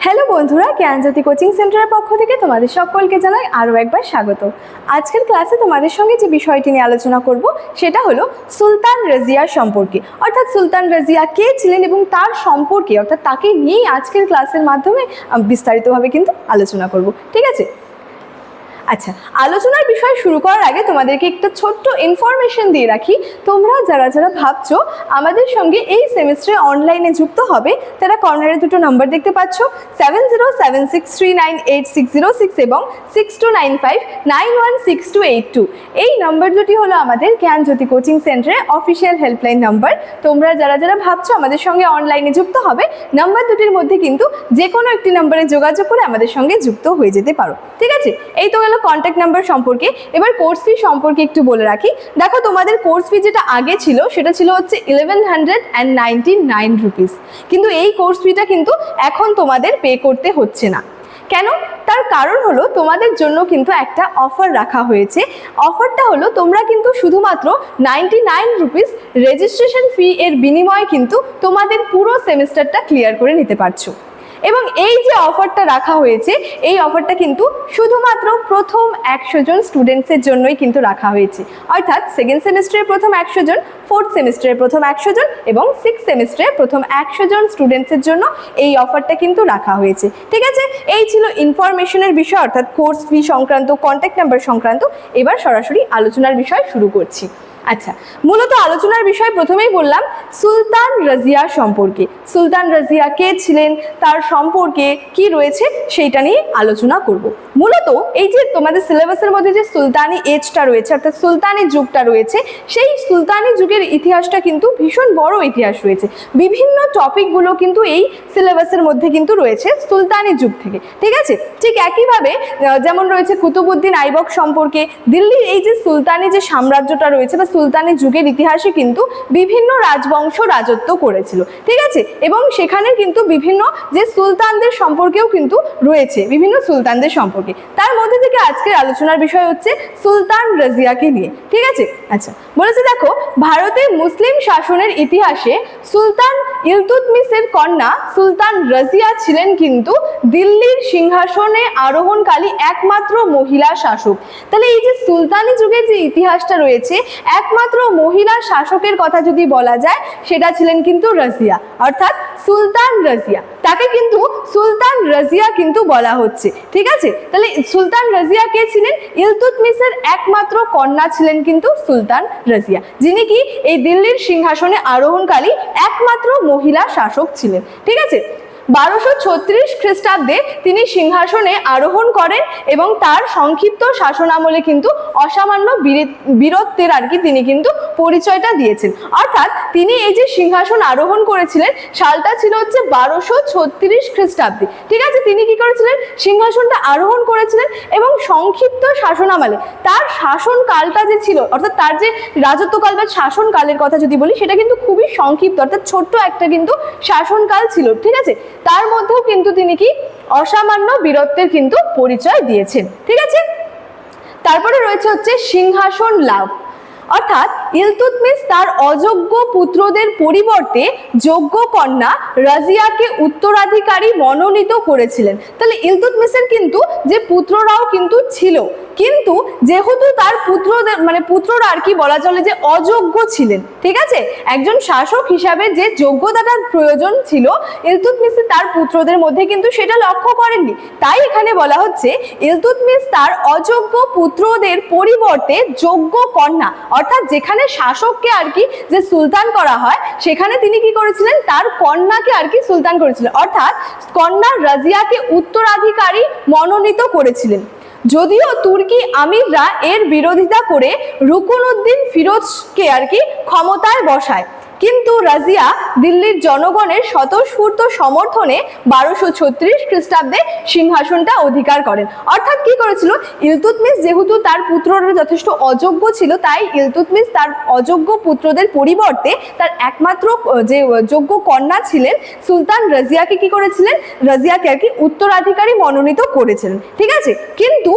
Hello বন্ধুরা, জ্ঞানজ্যোতি coaching সেন্টারের পক্ষ থেকে তোমাদের সকলকে জানাই আরও একবার স্বাগত। আজকের ক্লাসে তোমাদের সঙ্গে যে বিষয়টি নিয়ে আলোচনা করব সেটা হলো সুলতান রাজিয়া সম্পর্কে, অর্থাৎ সুলতান রাজিয়া কে ছিলেন এবং তার সম্পর্কে অর্থাৎ তাকে নিয়েই আজকের ক্লাসের মাধ্যমে বিস্তারিতভাবে কিন্তু আলোচনা করব। ঠিক আছে, আচ্ছা, আলোচনার বিষয় শুরু করার আগে তোমাদেরকে একটা ছোট্ট ইনফরমেশন দিয়ে রাখি। তোমরা যারা যারা ভাবছো আমাদের সঙ্গে এই সেমিস্টারে অনলাইনে যুক্ত হবে, তারা কর্নারে দুটো নাম্বার দেখতে পাচ্ছ, 7076398606 এবং 6295916282। এই নাম্বার দুটি হলো আমাদের জ্ঞানজ্যোতি কোচিং সেন্টারের অফিসিয়াল হেল্পলাইন নাম্বার। তোমরা যারা যারা ভাবছো আমাদের সঙ্গে অনলাইনে যুক্ত হবে, নাম্বার দুটির মধ্যে কিন্তু যে কোনো একটি নাম্বারে যোগাযোগ করে আমাদের সঙ্গে যুক্ত হয়ে যেতে পারো। ঠিক আছে, এই তো গেল কন্ট্যাক্ট নাম্বার সম্পর্কে। এবার কোর্স ফি সম্পর্কে একটু বলে রাখি। দেখো, তোমাদের কোর্স ফি যেটা আগে ছিল সেটা ছিল হচ্ছে 1199 রুপিস, কিন্তু এই কোর্স ফিটা কিন্তু এখন তোমাদের পে করতে হচ্ছে না। কেন? তার কারণ হলো তোমাদের জন্য কিন্তু একটা অফার রাখা হয়েছে। অফারটা হলো তোমরা কিন্তু শুধুমাত্র 99 রুপিস রেজিস্ট্রেশন ফি এর বিনিময়ে কিন্তু তোমাদের পুরো সেমিস্টারটা ক্লিয়ার করে নিতে পারছো। এবং এই যে অফারটা রাখা হয়েছে, এই অফারটা কিন্তু শুধুমাত্র প্রথম 100 জন স্টুডেন্টসের জন্যই কিন্তু রাখা হয়েছে। অর্থাৎ সেকেন্ড সেমিস্টারের প্রথম 100 জন, ফোর্থ সেমিস্টারের প্রথম 100 জন এবং সিক্স সেমিস্টারের প্রথম 100 জন স্টুডেন্টসের জন্য এই অফারটা কিন্তু রাখা হয়েছে। ঠিক আছে, এই ছিল ইনফরমেশনের বিষয়, অর্থাৎ কোর্স ফি সংক্রান্ত, কন্ট্যাক্ট নাম্বার সংক্রান্ত। এবার সরাসরি আলোচনার বিষয় শুরু করছি। আচ্ছা, মূলত আলোচনার বিষয় প্রথমেই বললাম সুলতান রাজিয়া সম্পর্কে। সুলতান রাজিয়া কে ছিলেন, তার সম্পর্কে কি রয়েছে সেইটা নিয়ে আলোচনা করব। মূলত এই যে তোমাদের সিলেবাসের মধ্যে যে সুলতানি এজটা রয়েছে অর্থাৎ সুলতানি যুগটা রয়েছে, সেই সুলতানি যুগের ইতিহাসটা কিন্তু ভীষণ বড় ইতিহাস রয়েছে। বিভিন্ন টপিকগুলো কিন্তু এই সিলেবাসের মধ্যে কিন্তু রয়েছে সুলতানি যুগ থেকে। ঠিক আছে, ঠিক একইভাবে যেমন রয়েছে কুতুবউদ্দিন আইবক সম্পর্কে। দিল্লির এই যে সুলতানি যে সাম্রাজ্যটা রয়েছে বা সুলতানি যুগের ইতিহাসে কিন্তু বিভিন্ন রাজবংশ রাজত্ব করেছিল। ঠিক আছে, এবং সেখানে কিন্তু বিভিন্ন যে সুলতানদের সম্পর্কেও কিন্তু রয়েছে, বিভিন্ন সুলতানদের সম্পর্কে। তার মধ্যে থেকে আজকের আলোচনার বিষয় হচ্ছে সুলতান রাজিয়াকে নিয়ে। ঠিক আছে, আচ্ছা, বলেছে দেখো, ভারতের মুসলিম শাসনের ইতিহাসে সুলতান ইলতুৎমিশের কন্যা সুলতান রাজিয়া ছিলেন কিন্তু দিল্লির সিংহাসনে আরোহণকারী একমাত্র মহিলা শাসক। তাহলে এই যে সুলতানি যুগের যে ইতিহাসটা রয়েছে, একমাত্র মহিলা শাসকের কথা যদি বলা যায় সেটা ছিলেন কিন্তু রাজিয়া, অর্থাৎ সুলতান রাজিয়া। তাকে কিন্তু সুলতান রাজিয়া কিন্তু বলা হচ্ছে। ঠিক আছে, তাহলে সুলতান রাজিয়া কে ছিলেন? ইলতুৎমিশের একমাত্র কন্যা ছিলেন কিন্তু সুলতান রাজিয়া, যিনি কি এই দিল্লির সিংহাসনে আরোহণকারী একমাত্র মহিলা শাসক ছিলেন। ঠিক আছে, 1236 খ্রিস্টাব্দে তিনি সিংহাসনে আরোহণ করেন এবং তার সংক্ষিপ্ত শাসনামলে কিন্তু অসামান্য বীরত্বের তিনি কিন্তু পরিচয়টা দিয়েছেন। অর্থাৎ তিনি এই যে সিংহাসন আরোহণ করেছিলেন, সালটা ছিল হচ্ছে 1236 খ্রিস্টাব্দে। ঠিক আছে, তিনি কি করেছিলেন? সিংহাসনটা আরোহণ করেছিলেন এবং সংক্ষিপ্ত শাসনামলে তার শাসনকালটা যে ছিল, অর্থাৎ তার যে রাজত্বকাল বা শাসনকালের কথা যদি বলি, সেটা কিন্তু খুবই সংক্ষিপ্ত, অর্থাৎ ছোট্ট একটা কিন্তু শাসনকাল ছিল। ঠিক আছে, তার মধ্যেও কিন্তু তিনি কি অসামান্য বীরত্বের কিন্তু পরিচয় দিয়েছেন। ঠিক আছে, তারপরে রয়েছে হচ্ছে সিংহাসন লাভ, অর্থাৎ ইলতুৎমিশ তার অযোগ্য পুত্রদের পরিবর্তে যোগ্য কন্যা রাজিয়াকে উত্তরাধিকারী মনোনীত করেছিলেন। তাহলে ইলতুৎমিশের কিন্তু যে পুত্ররাও কিন্তু ছিল, কিন্তু যেহেতু তার পুত্রদের পুত্ররা বলা চলে যে অযোগ্য ছিলেন। ঠিক আছে, একজন শাসক হিসাবে যে যোগ্যতাটার প্রয়োজন ছিল, ইলতুৎমিশ তার পুত্রদের মধ্যে কিন্তু সেটা লক্ষ্য করেননি। তাই এখানে বলা হচ্ছে ইলতুৎমিশ তার অযোগ্য পুত্রদের পরিবর্তে যোগ্য কন্যা, অর্থাৎ যেখানে শাসককে যে সুলতান করা হয়, সেখানে তিনি কি করেছিলেন? তার কন্যাকে সুলতান করেছিলেন, অর্থাৎ কন্যা রাজিয়াকে উত্তরাধিকারী মনোনীত করেছিলেন। যদিও তুর্কি আমিররা এর বিরোধিতা করে রুকনউদ্দিন ফিরোজকে ক্ষমতায় বসায়, কিন্তু রাজিয়া দিল্লির জনগণের স্বতঃস্ফূর্ত সমর্থনে 1236 খ্রিস্টাব্দে সিংহাসনটা অধিকার করেন। অর্থাৎ কি করেছিল? ইলতুৎমিশ যেহেতু তার পুত্ররা যথেষ্ট অযোগ্য ছিল, তাই ইলতুৎমিশ তার অযোগ্য পুত্রদের পরিবর্তে তার একমাত্র যে যোগ্য কন্যা ছিলেন সুলতান রাজিয়াকে কি করেছিলেন? রাজিয়াকে উত্তরাধিকারী মনোনীত করেছিলেন। ঠিক আছে, কিন্তু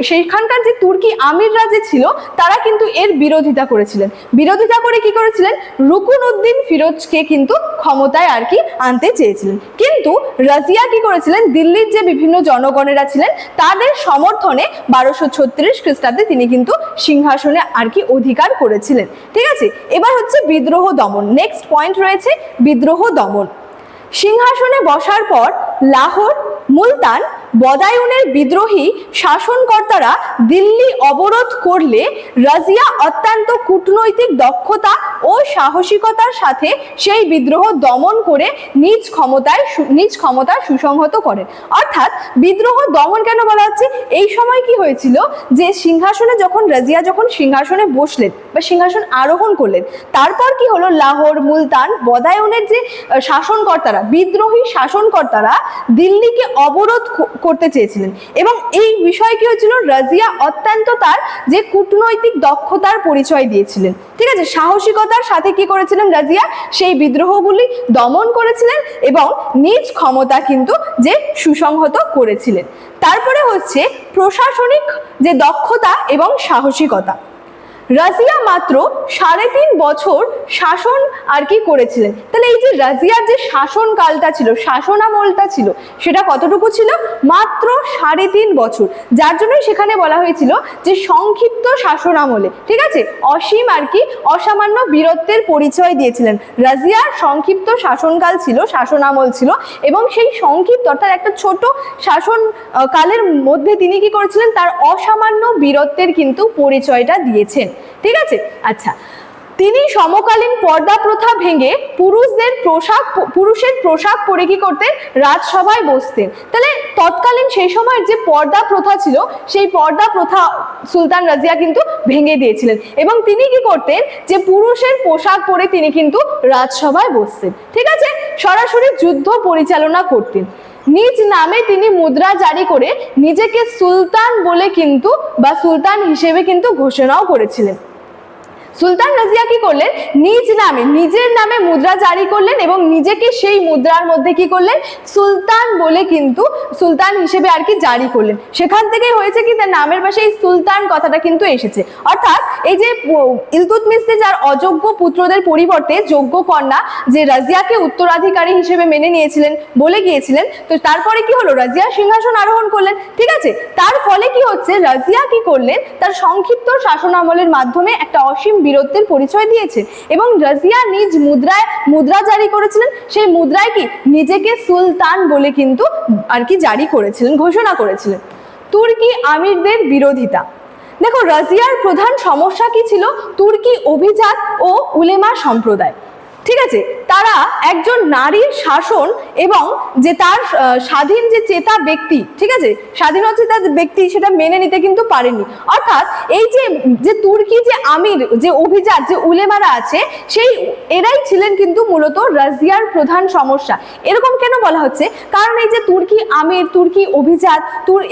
সেইখানকার যে তুর্কি আমিররা যে ছিল, তারা কিন্তু এর বিরোধিতা করেছিলেন। বিরোধিতা করে কি করেছিলেন? রুকনউদ্দিন ফিরোজকে কিন্তু ক্ষমতায় আর কি আনতে চেয়েছিলেন। কিন্তু রাজিয়া কি করেছিলেন, দিল্লির যে বিভিন্ন জনগণেরা ছিলেন তাদের সমর্থনে 1236 খ্রিস্টাব্দে তিনি কিন্তু সিংহাসনে আর কি অধিকার করেছিলেন। ঠিক আছে, এবার হচ্ছে বিদ্রোহ দমন। নেক্সট পয়েন্ট রয়েছে বিদ্রোহ দমন। সিংহাসনে বসার পর লাহোর, মুলতান, বদায়ুনের বিদ্রোহী শাসনকর্তারা দিল্লি অবরোধ করলে রাজিয়া অত্যন্ত কূটনৈতিক দক্ষতা ও সাহসিকতার সাথে সেই বিদ্রোহ দমন করে নিজ ক্ষমতা সুসংহত করেন। অর্থাৎ বিদ্রোহ দমন কেন বলা হচ্ছে, এই সময় কি হয়েছিল যে সিংহাসনে যখন রাজিয়া সিংহাসনে বসলেন বা সিংহাসন আরোহণ করলেন, তারপর কি হলো, লাহোর, মুলতান, বদায়ুনের যে শাসনকর্তারা, বিদ্রোহী শাসনকর্তারা দিল্লিকে অবরোধ করতে চেয়েছিলেন এবং এই বিষয়ে কি হয়েছিল, রাজিয়া অত্যন্ত তার যে কূটনৈতিক দক্ষতার পরিচয় দিয়েছিলেন। ঠিক আছে, সাহসিকতার সাথে কি করেছিলেন রাজিয়া, সেই বিদ্রোহগুলি দমন করেছিলেন এবং নিজ ক্ষমতা কিন্তু যে সুসংহত করেছিলেন। তারপরে হচ্ছে প্রশাসনিক যে দক্ষতা এবং সাহসিকতা। রাজিয়া মাত্র 3.5 বছর শাসন আর কি করেছিলেন। তাহলে এই যে রাজিয়ার যে শাসনকালটা ছিল, শাসনামলটা ছিল, সেটা কতটুকু ছিল, মাত্র 3.5 বছর। যার জন্যই সেখানে বলা হয়েছিল যে সংক্ষিপ্ত শাসনামলে। ঠিক আছে, অসীম আর কি অসামান্য বীরত্বের পরিচয় দিয়েছিলেন। রাজিয়ার সংক্ষিপ্ত শাসনকাল ছিল, শাসনামল ছিল এবং সেই সংক্ষিপ্ত অর্থাৎ একটা ছোট শাসন কালের মধ্যে তিনি কি করেছিলেন, তার অসামান্য বীরত্বের কিন্তু পরিচয়টা দিয়েছেন। ঠিক আছে, আচ্ছা, তিনি সমকালীন পর্দা প্রথা ভেঙে পুরুষের পোশাক পরে কি করতেন, রাজসভায় বসতেন। তাহলে তৎকালীন সেই সময়ের যে পর্দা প্রথা ছিল, সেই পর্দা প্রথা সুলতান রাজিয়া কিন্তু ভেঙে দিয়েছিলেন এবং তিনি কি করতেন, যে পুরুষের পোশাক পরে তিনি কিন্তু রাজসভায় বসতেন। ঠিক আছে, সরাসরি যুদ্ধ পরিচালনা করতেন। নিজ নামে তিনি মুদ্রা জারি করে নিজেকে সুলতান বলে কিন্তু বা সুলতান হিসেবে কিন্তু ঘোষণাও করেছিলেন। সুলতান রাজিয়া কি করলেন, নিজের নামে মুদ্রা জারি করলেন এবং নিজেকে সেই মুদ্রার মধ্যে কি করলেন, সুলতান বলে কিন্তু সুলতান হিসেবে আর কি জারি করলেন। সেখান থেকে হয়েছে কি, তার নামের পাশে এই সুলতান কথাটা কিন্তু এসেছে। অর্থাৎ এই যে ইলতুৎমিশ যার অযোগ্য পুত্রদের পরিবর্তে যোগ্য কন্যা যে রাজিয়াকে উত্তরাধিকারী হিসেবে মেনে নিয়েছিলেন, বলে গিয়েছিলেন, তো তারপরে কি হলো, রাজিয়া সিংহাসন আরোহণ করলেন। ঠিক আছে, তার ফলে কি হচ্ছে, রাজিয়া কি করলেন, তার সংক্ষিপ্ত শাসনামলের মাধ্যমে একটা অসীম বীরত্বের পরিচয় দিয়েছে এবং রাজিয়া নিজ মুদ্রা জারি করেছিলেন। সেই মুদ্রায় কি নিজেকে সুলতান বলে কিন্তু আর কি জারি করেছিলেন, ঘোষণা করেছিলেন। তুর্কি আমিরদের বিরোধিতা। দেখো, রাজিয়ার প্রধান সমস্যা কি ছিল, তুর্কি অভিজাত ও উলেমা সম্প্রদায়। ঠিক আছে, তারা একজন নারীর শাসন এবং যে তার স্বাধীন যে চেতা ব্যক্তি, ঠিক আছে, স্বাধীনচেতা ব্যক্তি, সেটা মেনে নিতে কিন্তু পারেনি। অর্থাৎ এই যে তুর্কি যে আমির, যে অভিজাত, যে উলেমারা আছে, সেই এরাই ছিলেন কিন্তু মূলত রাজিয়ার প্রধান সমস্যা। এরকম কেন বলা হচ্ছে, কারণ এই যে তুর্কি আমির, তুর্কি অভিজাত,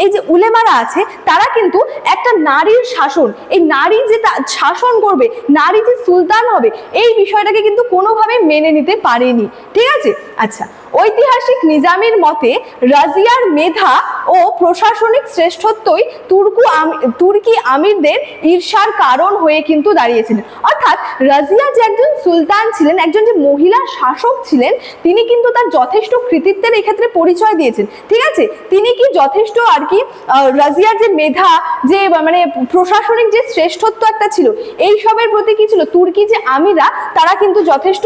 এই যে উলেমারা আছে, তারা কিন্তু একটা নারীর শাসন, এই নারী যে শাসন করবে, নারী যে সুলতান হবে, এই বিষয়টাকে কিন্তু কোনোভাবে মেনে নিতে পারেনি। ঠিক আছে, আচ্ছা, ঐতিহাসিক নিজামীর মতে রাজিয়ার মেধা ও প্রশাসনিক শ্রেষ্ঠত্বই তুর্কি আমিরদের ঈর্ষার কারণ হয়ে কিন্তু দাঁড়িয়েছিলেন। অর্থাৎ রাজিয়া যে একজন সুলতান ছিলেন, একজন যে মহিলা শাসক ছিলেন, তিনি কিন্তু তার যথেষ্ট কৃতিত্বের এক্ষেত্রে পরিচয় দিয়েছেন। ঠিক আছে, তিনি কি যথেষ্ট আর কি রাজিয়ার যে মেধা, যে মানে প্রশাসনিক যে শ্রেষ্ঠত্ব একটা ছিল, এই সবের প্রতি কি ছিল, তুর্কি যে আমিরা তারা কিন্তু যথেষ্ট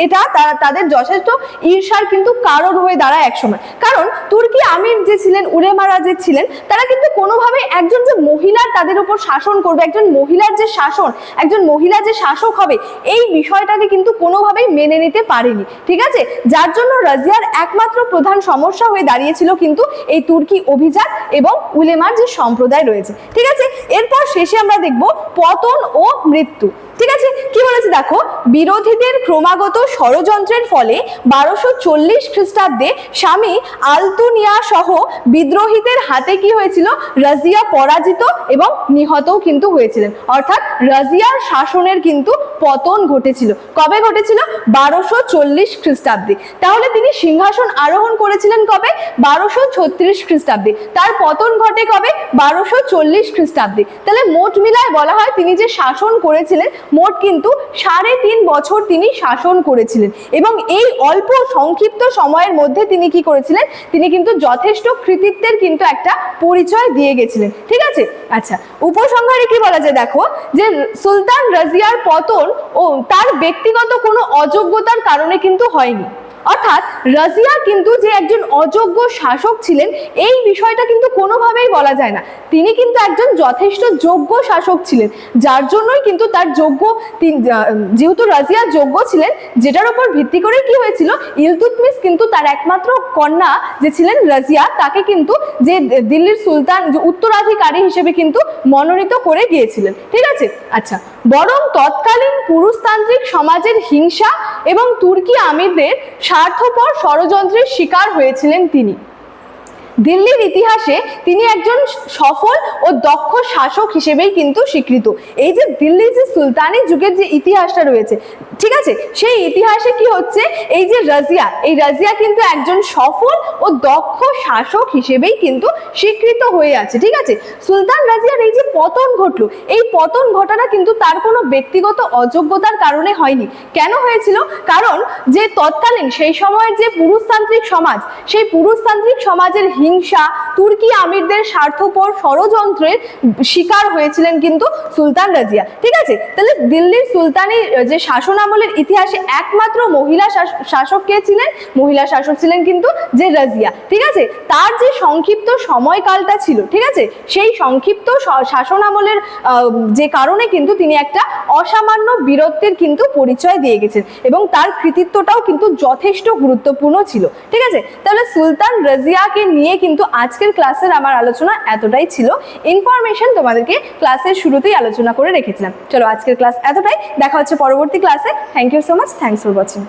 এটা তাদের যথেষ্ট ঈর্ষার কিন্তু কারণ হয়ে দাঁড়ায় একসময়। কারণ তুর্কি আমির যে ছিলেন, উলেমারা যে ছিলেন, তারা কিন্তু কোনোভাবে একজন যে মহিলা তাদের উপর শাসন করবে, একজন মহিলার যে শাসন, একজন মহিলা যে শাসক হবে, এই বিষয়টাকে কিন্তু কোনোভাবেই মেনে নিতে পারেনি। ঠিক আছে, যার জন্য রাজিয়ার একমাত্র প্রধান সমস্যা হয়ে দাঁড়িয়েছিল কিন্তু এই তুর্কি অভিজাত এবং উলেমার যে সম্প্রদায় রয়েছে। ঠিক আছে, এরপর শেষে আমরা দেখব পতন ও মৃত্যু। ঠিক আছে, কি বলেছে দেখো, বিরোধীদের ক্রমাগত ষড়যন্ত্রের ফলে 1240 খ্রিস্টাব্দে স্বামী আলতুনিয়া সহ বিদ্রোহীদের হাতে কি হয়েছিল, রাজিয়া পরাজিত এবং নিহতও কিন্তু হয়েছিলেন। অর্থাৎ রাজিয়ার শাসনের কিন্তু পতন ঘটেছিল। কবে ঘটেছিল, 1240 খ্রিস্টাব্দে। তাহলে তিনি সিংহাসন আরোহণ করেছিলেন কবে, 1236 খ্রিস্টাব্দে। তার পতন ঘটে কবে, 1240 খ্রিস্টাব্দে। তাহলে মোট মিলায় বলা হয় তিনি যে শাসন করেছিলেন মোট কিন্তু 3.5 বছর তিনি শাসন করেছিলেন এবং এই অল্প সংক্ষিপ্ত সময়ের মধ্যে তিনি কি করেছিলেন, তিনি কিন্তু যথেষ্ট কৃতিত্বের কিন্তু একটা পরিচয় দিয়ে গেছিলেন। ঠিক আছে, আচ্ছা উপসংহারে কি বলা যায় দেখো, যে সুলতান রাজিয়ার পতন ও তার ব্যক্তিগত কোনো অযোগ্যতার কারণে কিন্তু হয়নি। অর্থাৎ রাজিয়া কিন্তু যে একজন অযোগ্য শাসক ছিলেন এই বিষয়টা কিন্তু কোনোভাবেই বলা যায় না। তিনি কিন্তু একজন যথেষ্ট যোগ্য শাসক ছিলেন, যার জন্যই কিন্তু তার যেহেতু রাজিয়া যোগ্য ছিলেন, যেটার উপর ভিত্তি করে কি হয়েছিল, ইলতুৎমিশ কিন্তু তার একমাত্র কন্যা যে ছিলেন রাজিয়া, তাকে কিন্তু যে দিল্লির সুলতান উত্তরাধিকারী হিসেবে কিন্তু মনোনীত করে গিয়েছিলেন। ঠিক আছে, আচ্ছা বরং তৎকালীন পুরুষতান্ত্রিক সমাজের হিংসা এবং তুর্কি আমিরদের স্বার্থপর ষড়যন্ত্রের শিকার হয়েছিলেন তিনি। দিল্লির ইতিহাসে তিনি একজন সফল ও দক্ষ শাসক হিসেবেই কিন্তু স্বীকৃত। এই যে দিল্লির যে সুলতানি যুগের যে ইতিহাসটা রয়েছে, ঠিক আছে, সেই ইতিহাসে কি হচ্ছে, এই যে রাজিয়া, এই রাজিয়া কিন্তু একজন সফল ও দক্ষ শাসক হিসেবেই কিন্তু স্বীকৃত হয়ে আছে। ঠিক আছে, সুলতান রাজিয়ার এই যে পতন ঘটলো, এই পতন ঘটাটা কিন্তু তার কোনো ব্যক্তিগত অযোগ্যতার কারণে হয়নি। কেন হয়েছিল, কারণ যে তৎকালীন সেই সময়ের যে পুরুষতান্ত্রিক সমাজ, সেই পুরুষতান্ত্রিক সমাজের হিংসা, তুর্কি আমিরদের স্বার্থপর ষড়যন্ত্রের শিকার হয়েছিলেন কিন্তু সুলতান রাজিয়া। ঠিক আছে, তাহলে দিল্লির সুলতানি যে শাসন আমলের ইতিহাসে একমাত্র মহিলা শাসক কে ছিলেন, মহিলা শাসক ছিলেন কিন্তু যে রাজিয়া। ঠিক আছে, তার যে সংক্ষিপ্ত সময়কালটা ছিল, ঠিক আছে, সেই সংক্ষিপ্ত শাসন আমলের যে কারণে কিন্তু তিনি একটা অসামান্য বীরত্বের কিন্তু পরিচয় দিয়ে গেছেন এবং তার কৃতিত্বটাও কিন্তু যথেষ্ট গুরুত্বপূর্ণ ছিল। ঠিক আছে, তাহলে সুলতান রাজিয়াকে নিয়ে কিন্তু আজকের ক্লাসের আমার আলোচনা এতটাই ছিল। ইনফরমেশন তোমাদেরকে ক্লাসের শুরুতেই আলোচনা করে রেখেছিলাম। চলো আজকের ক্লাস এতটাই, দেখা হচ্ছে পরবর্তী ক্লাসে। Thank you so much, thanks for watching.